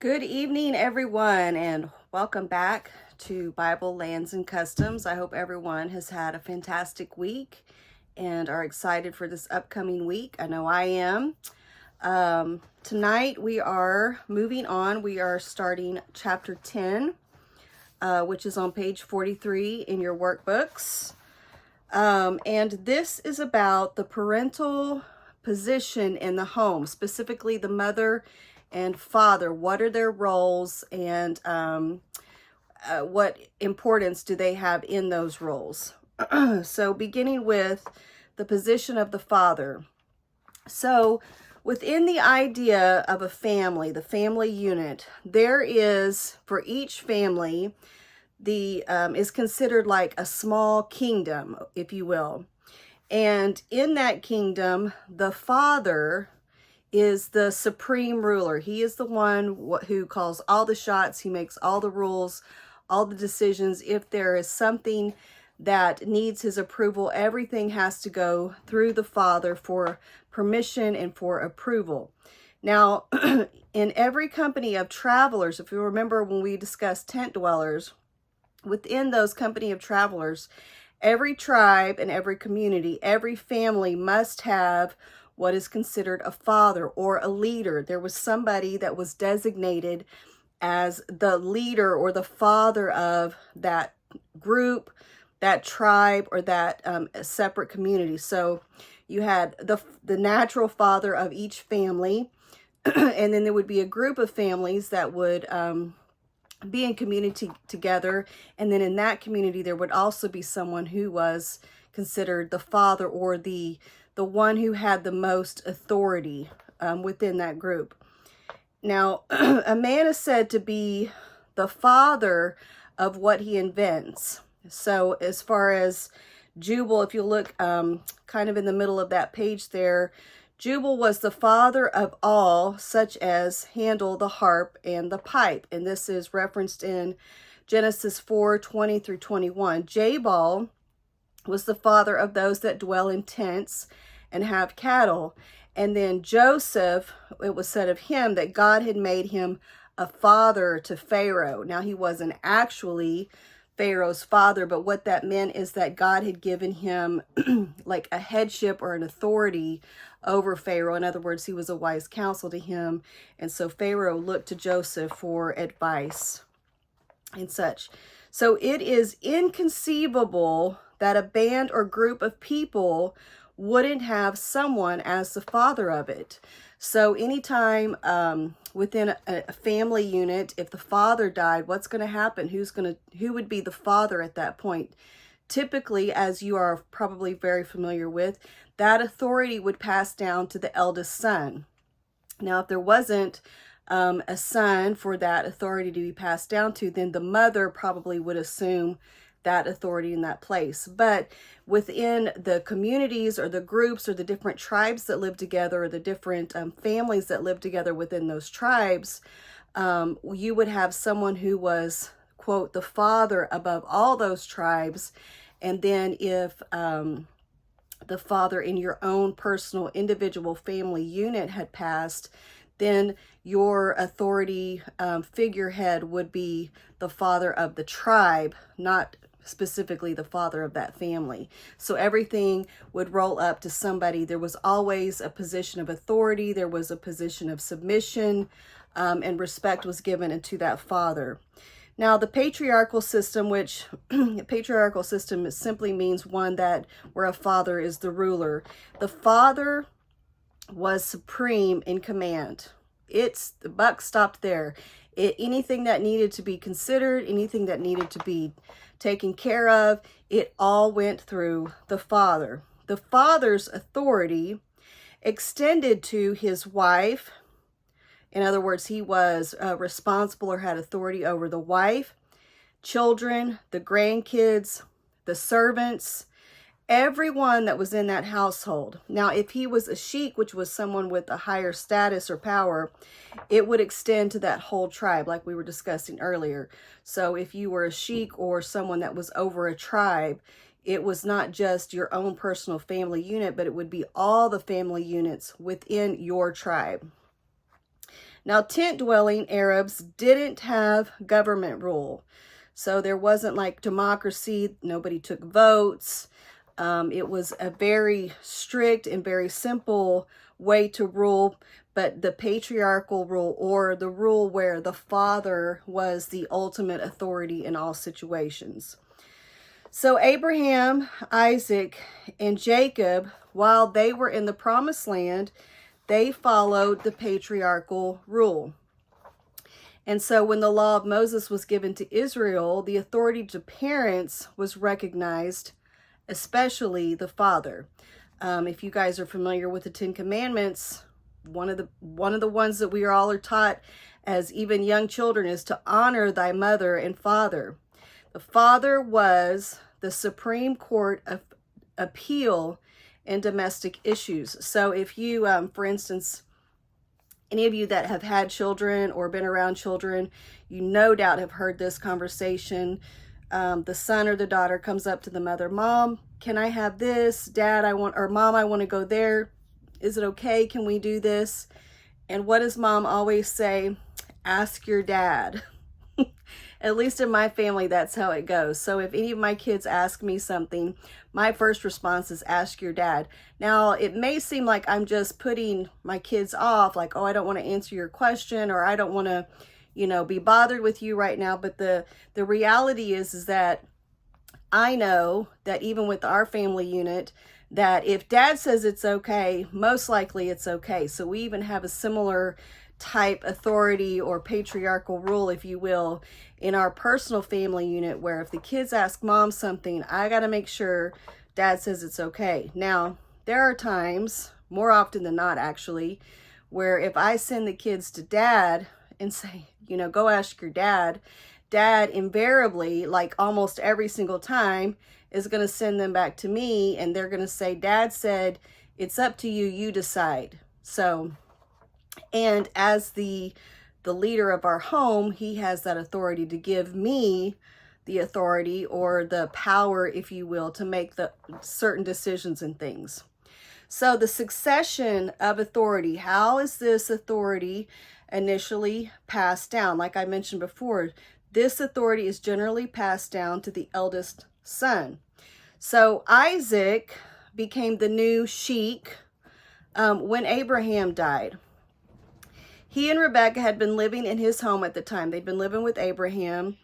Good evening, everyone, and welcome back to Bible Lands and Customs. I hope everyone has had a fantastic week and are excited for this upcoming week. I know I am. Tonight we are moving on. We are starting chapter 10, which is on page 43 in your workbooks. And this is about the parental position in the home, specifically the mother and father. What are their roles, and what importance do they have in those roles? So beginning with the position of the father. So within the idea of a family, the family unit, there is, for each family, the is considered like a small kingdom, if you will. And in that kingdom, the father is the supreme ruler. He is the one who calls all the shots. He makes all the rules, all the decisions. If there is something that needs his approval, everything has to go through the father for permission and for approval. Now, in every company of travelers, if you remember when we discussed tent dwellers, within those company of travelers, every tribe and every community, every family must have what is considered a father or a leader. There was somebody that was designated as the leader or the father of that group, that tribe, or that separate community. So you had the natural father of each family, and then there would be a group of families that would be in community together, and then in that community there would also be someone who was considered the father or the one who had the most authority within that group. Now, a man is said to be the father of what he invents. So as far as Jubal, if you look kind of in the middle of that page there, Jubal was the father of all, such as handle the harp and the pipe. And this is referenced in Genesis 4:20 through 21. Jabal was the father of those that dwell in tents and have cattle. And then Joseph, it was said of him that God had made him a father to Pharaoh. Now, he wasn't actually Pharaoh's father, but what that meant is that God had given him like a headship or an authority over Pharaoh. In other words, he was a wise counsel to him. And so Pharaoh looked to Joseph for advice and such. So it is inconceivable that a band or group of people wouldn't have someone as the father of it. So anytime within a family unit, if the father died, what's going to happen? Who would be the father at that point? Typically, as you are probably very familiar with, that authority would pass down to the eldest son. Now, if there wasn't a son for that authority to be passed down to, then the mother probably would assume that authority in that place. But within the communities or the groups or the different tribes that live together, or the different families that live together within those tribes, you would have someone who was, quote, the father above all those tribes. And then if the father in your own personal individual family unit had passed, then your authority figurehead would be the father of the tribe, not specifically the father of that family. So everything would roll up to somebody. There was always a position of authority. There was a position of submission, and respect was given into that father. Now, the patriarchal system, which patriarchal system simply means one that where a father is the ruler. The father was supreme in command. The buck stopped there. Anything that needed to be considered, anything that needed to be taken care of, it all went through the father. The father's authority extended to his wife. In other words, he was responsible or had authority over the wife, children, the grandkids, the servants, everyone that was in that household. Now, if he was a sheik, which was someone with a higher status or power, it would extend to that whole tribe, like we were discussing earlier. So if you were a sheik or someone that was over a tribe, it was not just your own personal family unit, but it would be all the family units within your tribe. Now, tent-dwelling Arabs didn't have government rule. So there wasn't like democracy. Nobody took votes. It was a very strict and very simple way to rule, but the patriarchal rule, or the rule where the father was the ultimate authority in all situations. So Abraham, Isaac, and Jacob, while they were in the promised land, they followed the patriarchal rule. And so when the law of Moses was given to Israel, the authority to parents was recognized, especially the father. If you guys are familiar with the Ten Commandments, one of the ones that we all are taught as even young children is to honor thy mother and father. The father was the Supreme Court of Appeal in domestic issues. So if you, for instance, any of you that have had children or been around children, you no doubt have heard this conversation. The son or the daughter comes up to the mother, Mom, can I have this? Dad, or Mom, I want to go there. Is it okay? Can we do this? And what does Mom always say? Ask your dad. At least in my family, that's how it goes. So if any of my kids ask me something, my first response is ask your dad. Now, it may seem like I'm just putting my kids off, like, oh, I don't want to answer your question, or I don't want to, be bothered with you right now. But the reality is that I know that even with our family unit, that if dad says it's okay, most likely it's okay. So we even have a similar type authority or patriarchal rule, if you will, in our personal family unit, where if the kids ask mom something, I got to make sure dad says it's okay. Now, there are times, more often than not actually, where if I send the kids to dad and say, go ask your dad, dad invariably, like almost every single time, is going to send them back to me, and they're going to say, Dad said, it's up to you, you decide. So, and as the leader of our home, he has that authority to give me the authority or the power, if you will, to make the certain decisions and things. So the succession of authority, how is this authority initially passed down? Like I mentioned before, this authority is generally passed down to the eldest son. So Isaac became the new sheik when Abraham died. He and Rebekah had been living in his home at the time. They'd been living with Abraham.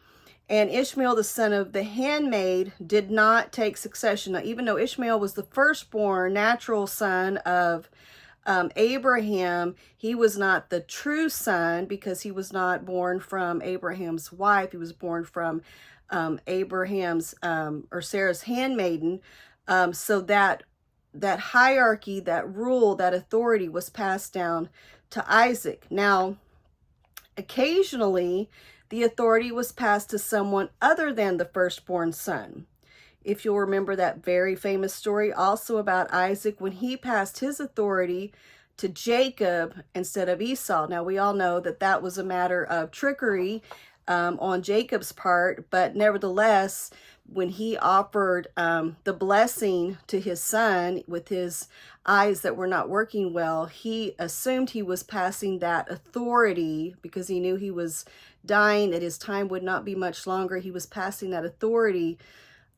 And Ishmael, the son of the handmaid, did not take succession. Now, even though Ishmael was the firstborn natural son of Abraham, he was not the true son because he was not born from Abraham's wife. He was born from Abraham's or Sarah's handmaiden. So that hierarchy, that rule, that authority was passed down to Isaac. Now, occasionally, the authority was passed to someone other than the firstborn son. If you'll remember that very famous story also about Isaac when he passed his authority to Jacob instead of Esau. Now, we all know that that was a matter of trickery on Jacob's part, but nevertheless, when he offered the blessing to his son with his eyes that were not working well, he assumed he was passing that authority because he knew he was dying, that his time would not be much longer. He was passing that authority.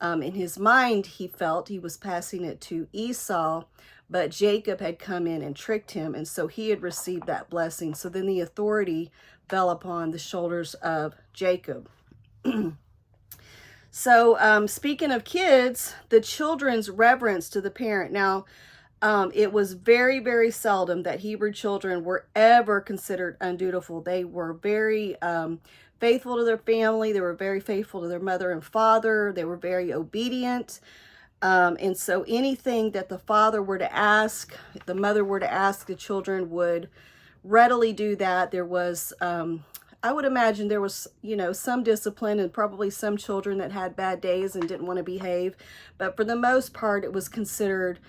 In his mind, he felt he was passing it to Esau, but Jacob had come in and tricked him, and so he had received that blessing. So then the authority fell upon the shoulders of Jacob. So speaking of kids, the children's reverence to the parent. Now, it was very, very seldom that Hebrew children were ever considered undutiful. They were very faithful to their family. They were very faithful to their mother and father. They were very obedient. And so anything that the father were to ask, the mother were to ask, the children would readily do that. There was, I would imagine there was, some discipline and probably some children that had bad days and didn't want to behave. But for the most part, it was considered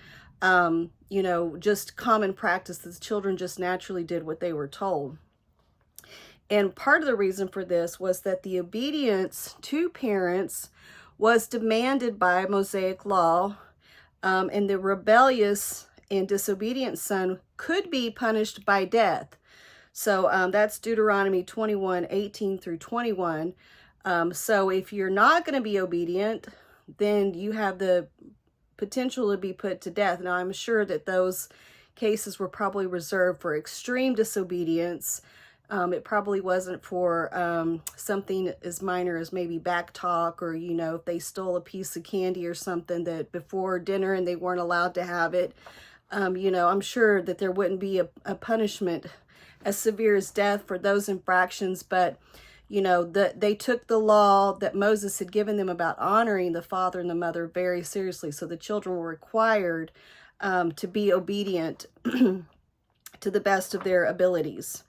just common practice. The children just naturally did what they were told. And part of the reason for this was that the obedience to parents was demanded by Mosaic law, and the rebellious and disobedient son could be punished by death. So that's Deuteronomy 21:18 through 21. So if you're not going to be obedient, then you have the potential to be put to death. Now, I'm sure that those cases were probably reserved for extreme disobedience. It probably wasn't for something as minor as maybe back talk, or, you know, if they stole a piece of candy or something that before dinner and they weren't allowed to have it. You know, I'm sure that there wouldn't be a punishment as severe as death for those infractions, but you know, they took the law that Moses had given them about honoring the father and the mother very seriously. So the children were required to be obedient to the best of their abilities.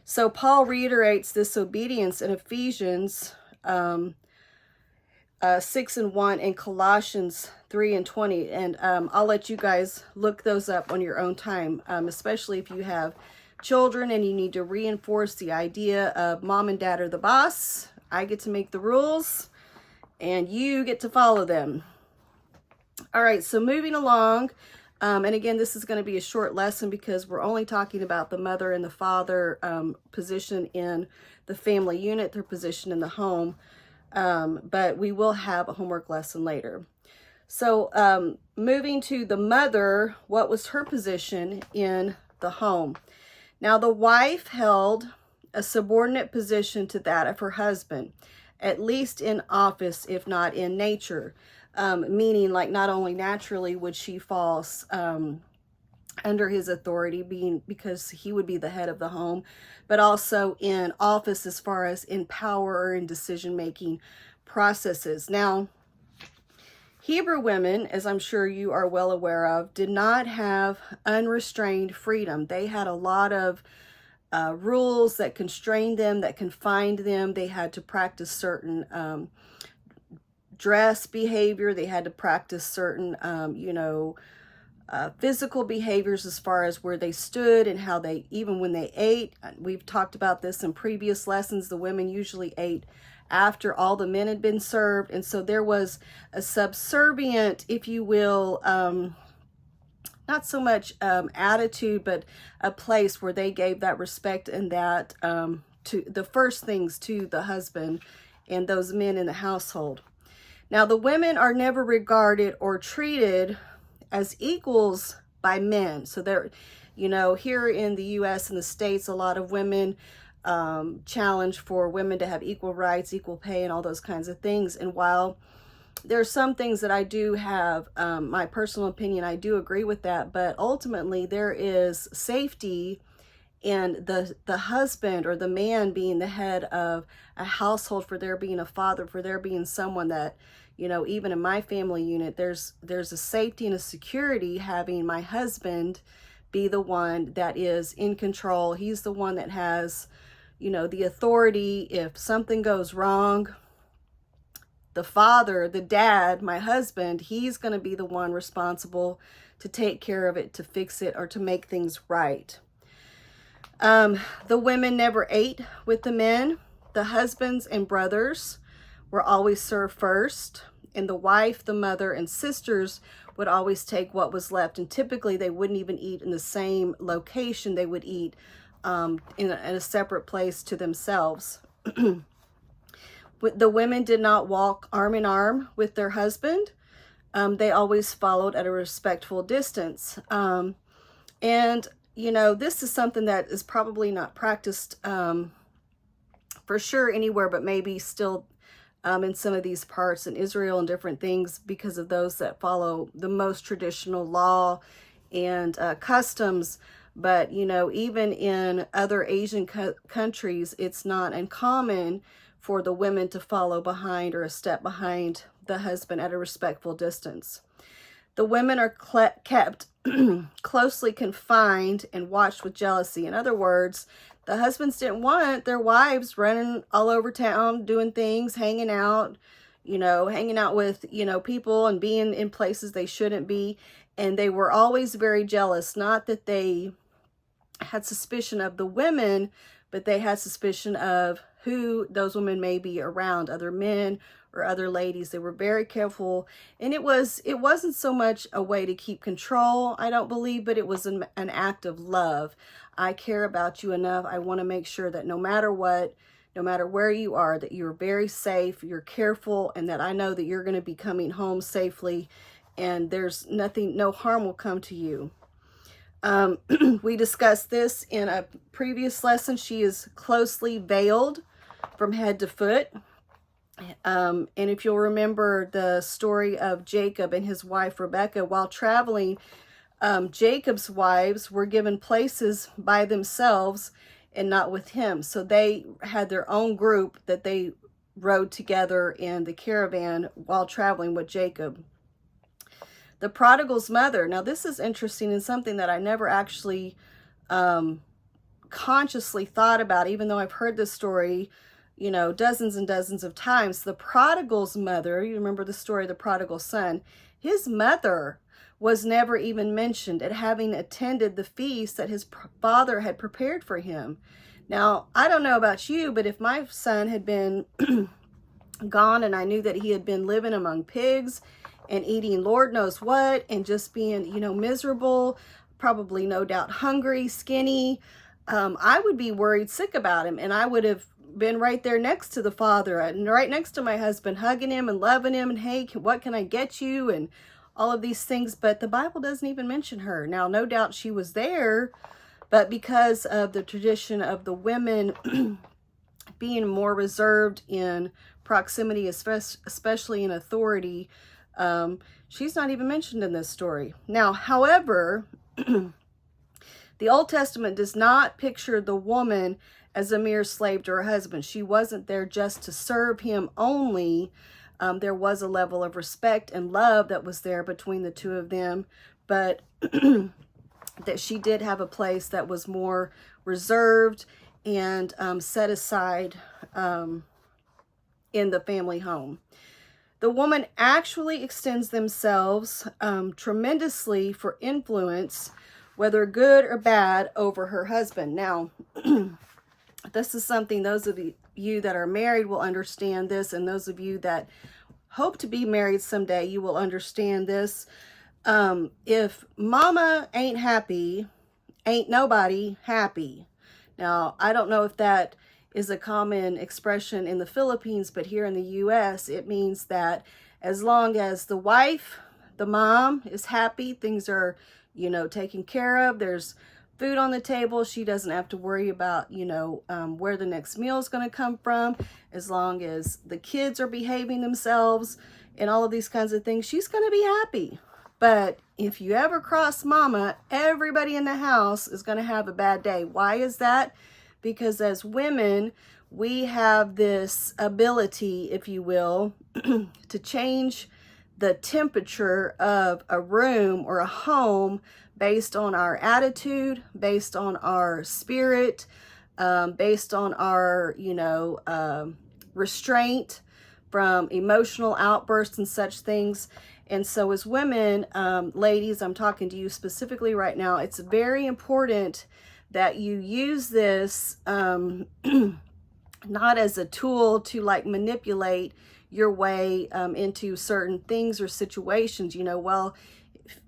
So Paul reiterates this obedience in Ephesians 6:1 and Colossians 3:20. And I'll let you guys look those up on your own time, especially if you have children and you need to reinforce the idea of mom and dad are the boss. I get to make the rules and you get to follow them. All right, so moving along. And again, this is going to be a short lesson because we're only talking about the mother and the father position in the family unit, their position in the home. But we will have a homework lesson later. So moving to the mother, what was her position in the home? Now, the wife held a subordinate position to that of her husband, at least in office, if not in nature, meaning like not only naturally would she fall under his authority, because he would be the head of the home, but also in office as far as in power or in decision-making processes. Now, Hebrew women, as I'm sure you are well aware of, did not have unrestrained freedom. They had a lot of rules that constrained them, that confined them. They had to practice certain dress behavior. They had to practice certain, physical behaviors as far as where they stood and how they, even when they ate. We've talked about this in previous lessons. The women usually ate after all the men had been served. And so there was a subservient, if you will, not so much attitude, but a place where they gave that respect and that to the first things to the husband and those men in the household. Now, the women are never regarded or treated as equals by men. So there, you know, here in the U.S. and the States, a lot of women challenge for women to have equal rights, equal pay, and all those kinds of things. And while there are some things that I do have, my personal opinion, I do agree with that, but ultimately there is safety in the husband or the man being the head of a household, for there being a father, for there being someone that, you know, even in my family unit, there's a safety and a security having my husband be the one that is in control. He's the one that has, you know, the authority. If something goes wrong, the father, the dad, my husband, he's going to be the one responsible to take care of it, to fix it, or to make things right. The women never ate with the men. The husbands and brothers were always served first, and the wife, the mother, and sisters would always take what was left. And typically they wouldn't even eat in the same location. They would eat in a separate place to themselves. The women did not walk arm in arm with their husband. They always followed at a respectful distance. And, you know, this is something that is probably not practiced for sure anywhere, but maybe still in some of these parts in Israel and different things, because of those that follow the most traditional law and customs. But, you know, even in other Asian countries, it's not uncommon for the women to follow behind or a step behind the husband at a respectful distance. The women are kept closely confined and watched with jealousy. In other words, the husbands didn't want their wives running all over town, doing things, hanging out with, you know, people and being in places they shouldn't be. And they were always very jealous. Not that they had suspicion of the women, but they had suspicion of who those women may be around, other men or other ladies. They were very careful, and it wasn't so much a way to keep control, I don't believe, but it was an act of love. I care about you enough. I want to make sure that no matter what, no matter where you are, that you're very safe, you're careful, and that I know that you're going to be coming home safely and there's nothing, no harm will come to you. We discussed this in a previous lesson. She is closely veiled from head to foot. And if you'll remember the story of Jacob and his wife Rebecca, while traveling, Jacob's wives were given places by themselves and not with him. So they had their own group that they rode together in the caravan while traveling with Jacob. The prodigal's mother. Now this is interesting and something that I never actually consciously thought about, even though I've heard this story, you know, dozens and dozens of times. The prodigal's mother, you remember the story of the prodigal son, his mother was never even mentioned at having attended the feast that his father had prepared for him. Now, I don't know about you, but if my son had been gone and I knew that he had been living among pigs and eating Lord knows what and just being, you know, miserable, probably no doubt hungry, skinny, I would be worried sick about him, and I would have been right there next to the father and right next to my husband, hugging him and loving him and, hey, what can I get you, and all of these things. But the Bible doesn't even mention her. Now, no doubt she was there, but because of the tradition of the women being more reserved in proximity, especially in authority, she's not even mentioned in this story. Now, however, the Old Testament does not picture the woman as a mere slave to her husband. She wasn't there just to serve him only. There was a level of respect and love that was there between the two of them, but that she did have a place that was more reserved and set aside in the family home. The woman actually extends themselves tremendously for influence, whether good or bad, over her husband. Now, this is something those of you that are married will understand this, and those of you that hope to be married someday, you will understand this. If mama ain't happy, ain't nobody happy. Now, I don't know if that is a common expression in the Philippines, but here in the U.S., it means that as long as the wife, the mom, is happy, things are, you know, taken care of, there's food on the table, she doesn't have to worry about, you know, where the next meal is going to come from. As long as the kids are behaving themselves and all of these kinds of things, she's going to be happy. But if you ever cross mama, everybody in the house is going to have a bad day. Why is that? Because as women, we have this ability, if you will, to change the temperature of a room or a home based on our attitude, based on our spirit, based on our, you know, restraint from emotional outbursts and such things. And so as women, ladies, I'm talking to you specifically right now, it's very important that you use this not as a tool to like manipulate your way into certain things or situations. You know, well,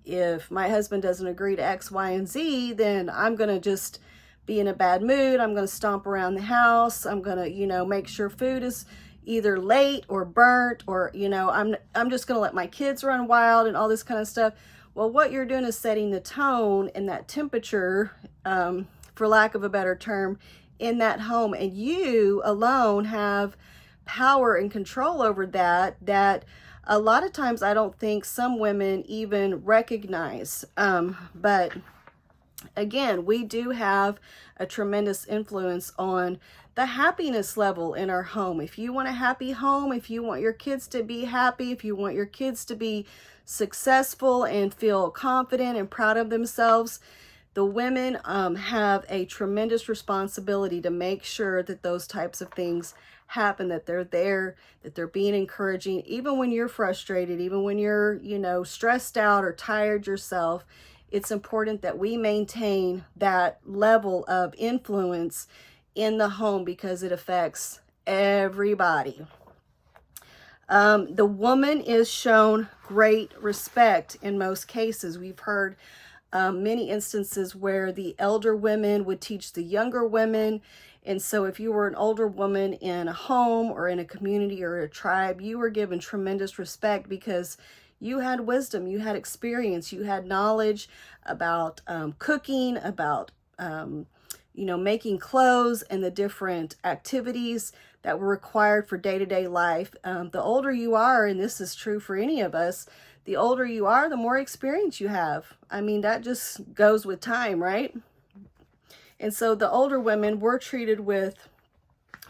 if my husband doesn't agree to X, Y, and Z, then I'm going to just be in a bad mood. I'm going to stomp around the house. I'm going to, you know, make sure food is either late or burnt, or, you know, I'm just going to let my kids run wild and all this kind of stuff. Well, what you're doing is setting the tone and that temperature, for lack of a better term, in that home. And you alone have power and control over that a lot of times I don't think some women even recognize. But again, we do have a tremendous influence on the happiness level in our home. If you want a happy home, if you want your kids to be happy, if you want your kids to be successful and feel confident and proud of themselves, the women have a tremendous responsibility to make sure that those types of things happen, that they're there, that they're being encouraging, even when you're frustrated, even when you're, you know, stressed out or tired yourself. It's important that we maintain that level of influence in the home because it affects everybody. The woman is shown great respect in most cases. We've heard many instances where the elder women would teach the younger women. And so if you were an older woman in a home or in a community or a tribe, you were given tremendous respect because you had wisdom, you had experience, you had knowledge about cooking, about making clothes and the different activities that were required for day-to-day life. The older you are, and this is true for any of us, the older you are, the more experience you have. I mean, that just goes with time, right? And so the older women were treated with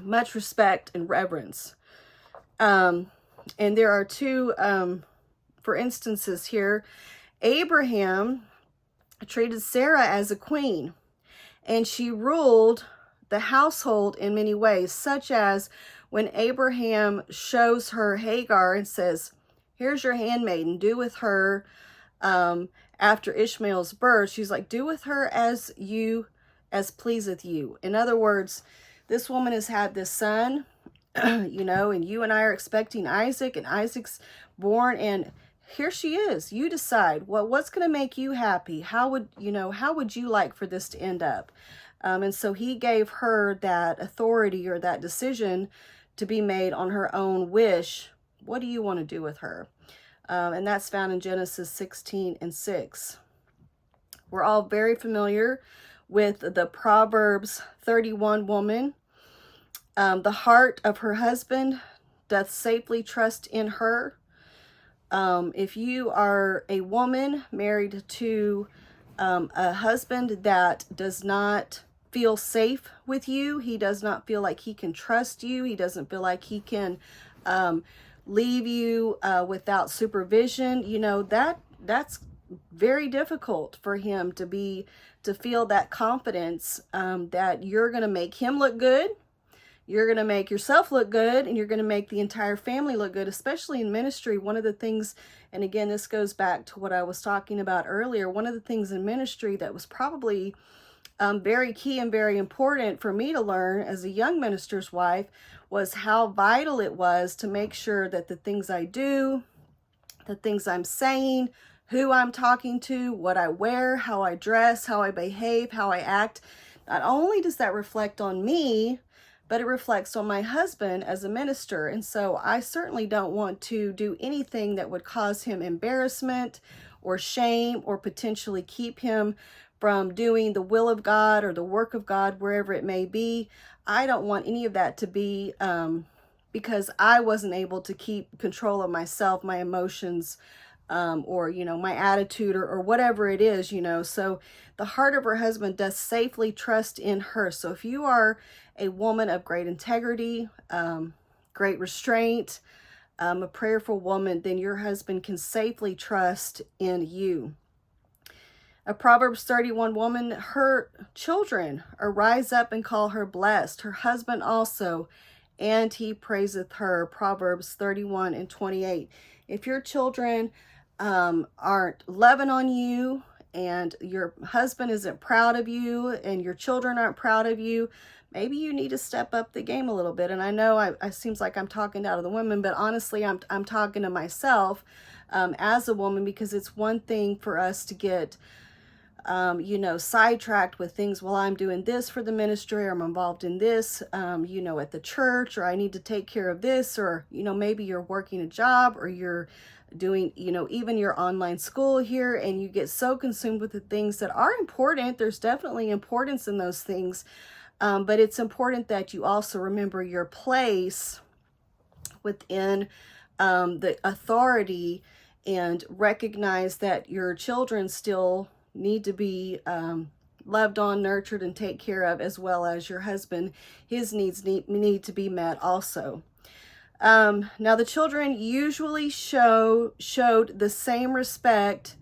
much respect and reverence. And there are two, for instances here. Abraham treated Sarah as a queen, and she ruled the household in many ways, such as when Abraham shows her Hagar and says, here's your handmaiden, do with her, after Ishmael's birth, she's like, do with her as pleaseth you. In other words, this woman has had this son, and you and I are expecting Isaac, and Isaac's born, and here she is. You decide what's going to make you happy. How would you like for this to end up? And so he gave her that authority or that decision to be made on her own wish. What do you want to do with her? And that's found in Genesis 16:6. We're all very familiar with the Proverbs 31 woman. The heart of her husband doth safely trust in her. If you are a woman married to a husband that does not feel safe with you, he does not feel like he can trust you, he doesn't feel like he can leave you without supervision, that's very difficult for him to feel that confidence that you're going to make him look good, you're going to make yourself look good, and you're going to make the entire family look good, especially in ministry. One of the things, and again, this goes back to what I was talking about earlier, one of the things in ministry that was probably very key and very important for me to learn as a young minister's wife was how vital it was to make sure that the things I do, the things I'm saying, who I'm talking to, what I wear, how I dress, how I behave, how I act, not only does that reflect on me, but it reflects on my husband as a minister. And so I certainly don't want to do anything that would cause him embarrassment or shame or potentially keep him from doing the will of God or the work of God, wherever it may be. I don't want any of that to be because I wasn't able to keep control of myself, my emotions, or, my attitude or whatever it is, So the heart of her husband does safely trust in her. So if you are a woman of great integrity, great restraint, a prayerful woman, then your husband can safely trust in you. A Proverbs 31 woman, her children arise up and call her blessed, her husband also, and he praiseth her. Proverbs 31:28. If your children aren't loving on you, and your husband isn't proud of you, and your children aren't proud of you, maybe you need to step up the game a little bit. And I know I seems like I'm talking out of the women, but honestly, I'm talking to myself as a woman, because it's one thing for us to get sidetracked with things. Well, I'm doing this for the ministry, or I'm involved in this, at the church, or I need to take care of this, or, maybe you're working a job, or you're doing, even your online school here, and you get so consumed with the things that are important. There's definitely importance in those things. But it's important that you also remember your place within the authority, and recognize that your children still need to be loved on, nurtured, and taken care of, as well as your husband. His needs need to be met also. Now the children usually showed the same respect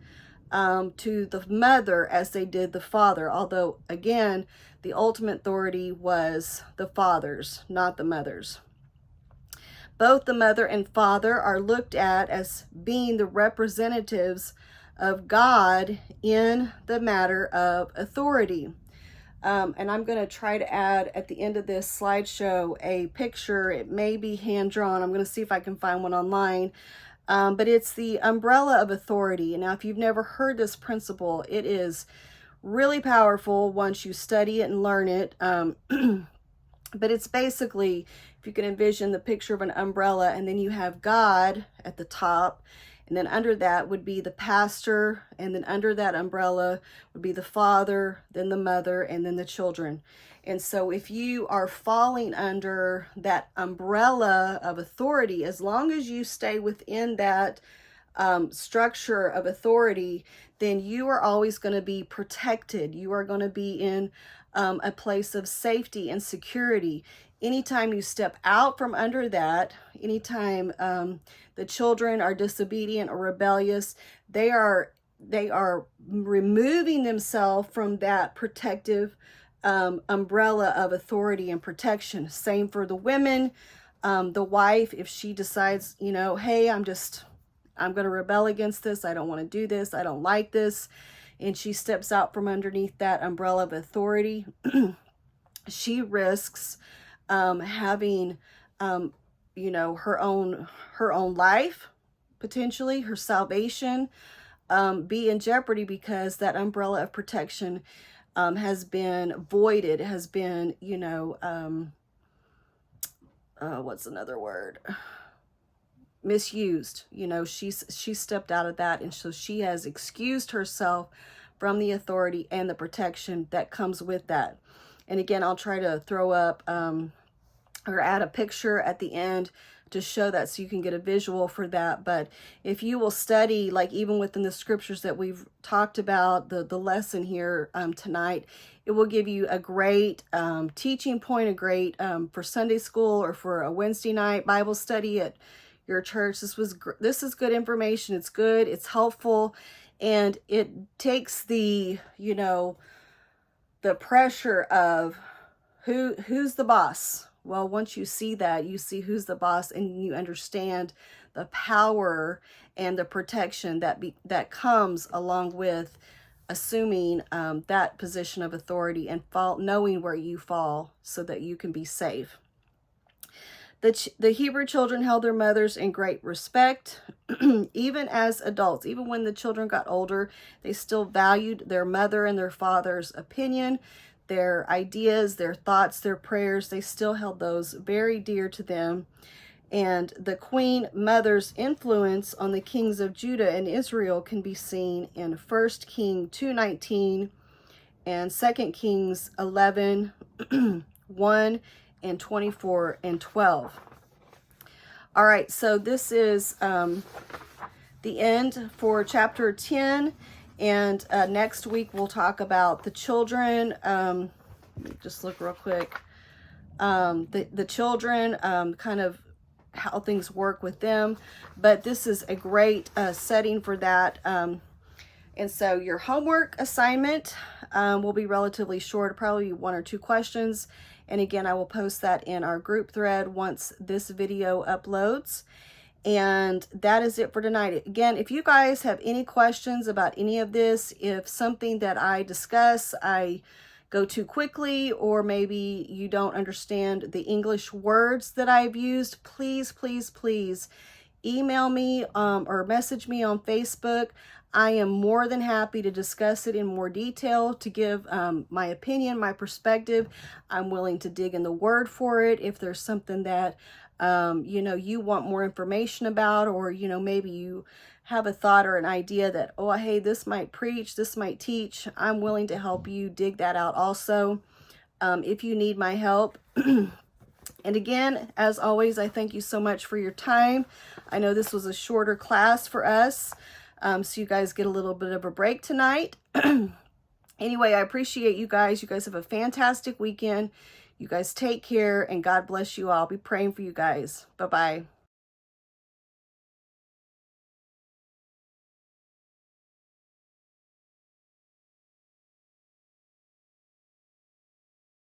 to the mother as they did the father, although again, the ultimate authority was the father's, not the mother's. Both the mother and father are looked at as being the representatives of God in the matter of authority. And I'm going to try to add at the end of this slideshow a picture. It may be hand drawn. I'm going to see if I can find one online But it's the umbrella of authority. And now, if you've never heard this principle, it is really powerful once you study it and learn it. But it's basically, if you can envision the picture of an umbrella, and then you have God at the top, and then under that would be the pastor, and then under that umbrella would be the father, then the mother, and then the children. And so if you are falling under that umbrella of authority, as long as you stay within that structure of authority, then you are always going to be protected. You are going to be in a place of safety and security. Anytime you step out from under that, anytime the children are disobedient or rebellious, they are removing themselves from that protective umbrella of authority and protection. Same for the women. The wife, if she decides, you know, hey, I'm going to rebel against this. I don't want to do this. I don't like this. And she steps out from underneath that umbrella of authority. She risks having, you know, her own life, potentially her salvation, be in jeopardy, because that umbrella of protection has been voided, has been, you know, what's another word? Misused. You know, she stepped out of that, and so she has excused herself from the authority and the protection that comes with that. And again, I'll try to throw up or add a picture at the end to show that, so you can get a visual for that. But if you will study, like even within the scriptures that we've talked about, the lesson here tonight, it will give you a great teaching point, a great for Sunday school or for a Wednesday night Bible study at your church. This is good information. It's good, it's helpful, and it takes the, you know, the pressure of who's the boss. Well, once you see that, you see who's the boss, and you understand the power and the protection that comes along with assuming that position of authority, and knowing where you fall so that you can be safe. The Hebrew children held their mothers in great respect, even as adults. Even when the children got older, they still valued their mother and their father's opinion, their ideas, their thoughts, their prayers. They still held those very dear to them. And the queen mother's influence on the kings of Judah and Israel can be seen in 1 Kings 2:19 and 2 Kings 11, 1 and 24 and 12. All right, so this is the end for chapter 10, and next week we'll talk about the children. Let me just look real quick. The children, kind of how things work with them, but this is a great setting for that. And so your homework assignment will be relatively short, probably 1 or 2 questions. And again, I will post that in our group thread once this video uploads. And that is it for tonight. Again, if you guys have any questions about any of this, if something that I discuss, I go too quickly, or maybe you don't understand the English words that I've used, please, please, please email me or message me on Facebook. I am more than happy to discuss it in more detail, to give my opinion, my perspective. I'm willing to dig in the word for it. If there's something that, you know, you want more information about, or, you know, maybe you have a thought or an idea that, oh, hey, this might preach, this might teach, I'm willing to help you dig that out also, if you need my help. And again, as always, I thank you so much for your time. I know this was a shorter class for us, so you guys get a little bit of a break tonight. Anyway, I appreciate you guys. You guys have a fantastic weekend. You guys take care, and God bless you all. I'll be praying for you guys. Bye-bye.